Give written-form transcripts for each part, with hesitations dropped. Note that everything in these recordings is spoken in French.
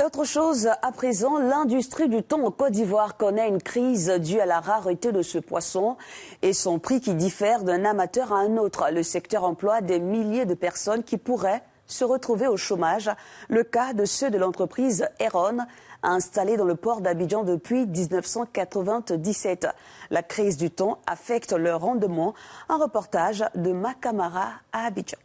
Autre chose, à présent, l'industrie du thon en Côte d'Ivoire connaît une crise due à la rareté de ce poisson et son prix qui diffère d'un amateur à un autre. Le secteur emploie des milliers de personnes qui pourraient se retrouver au chômage. Le cas de ceux de l'entreprise Heron, installée dans le port d'Abidjan depuis 1997. La crise du thon affecte leur rendement. Un reportage de Makamara à Abidjan.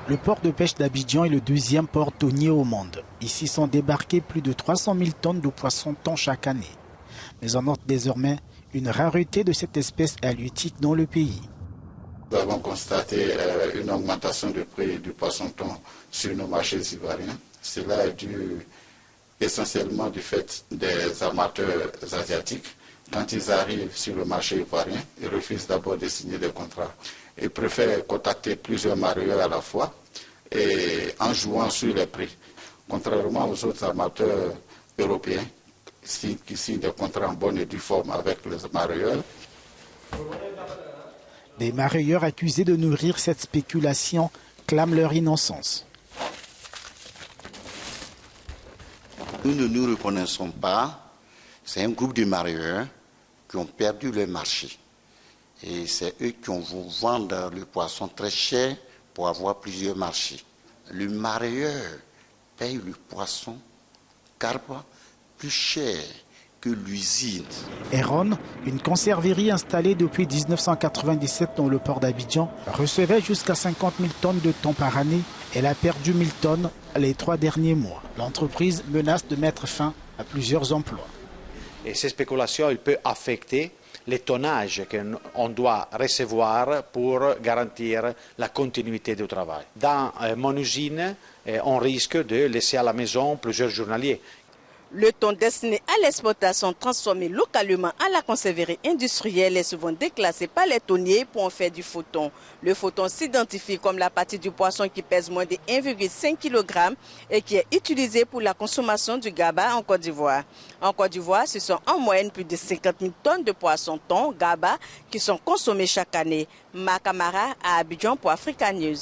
Le port de pêche d'Abidjan est le deuxième port thonier au monde. Ici sont débarqués plus de 300 000 tonnes de poissons thon chaque année. Mais on note désormais une rareté de cette espèce halieutique dans le pays. Nous avons constaté une augmentation du prix du poisson thon sur nos marchés ivoiriens. Cela est dû essentiellement du fait des amateurs asiatiques. Quand ils arrivent sur le marché ivoirien, ils refusent d'abord de signer des contrats. Ils préfèrent contacter plusieurs mareyeurs à la fois et en jouant sur les prix. Contrairement aux autres amateurs européens qui signent des contrats en bonne et due forme avec les mareyeurs. Des mareyeurs accusés de nourrir cette spéculation clament leur innocence. Nous ne nous reconnaissons pas. C'est un groupe de mareyeurs qui ont perdu le marché. Et c'est eux qui vont vendre le poisson très cher pour avoir plusieurs marchés. Le mareyeur paye le poisson carpe plus cher que l'usine. Heron, une conserverie installée depuis 1997 dans le port d'Abidjan, recevait jusqu'à 50 000 tonnes de thon par année. Elle a perdu 1000 tonnes les 3 derniers mois. L'entreprise menace de mettre fin à plusieurs emplois. Et ces spéculations, peuvent affecter les tonnages qu'on doit recevoir pour garantir la continuité du travail. Dans mon usine, on risque de laisser à la maison plusieurs journaliers. Le thon destiné à l'exportation transformé localement à la conserverie industrielle est souvent déclassé par les thoniers pour en faire du faux thon. Le faux thon s'identifie comme la partie du poisson qui pèse moins de 1,5 kg et qui est utilisée pour la consommation du GABA en Côte d'Ivoire. En Côte d'Ivoire, ce sont en moyenne plus de 50 000 tonnes de poissons thon GABA qui sont consommées chaque année. Makamara à Abidjan pour Africa News.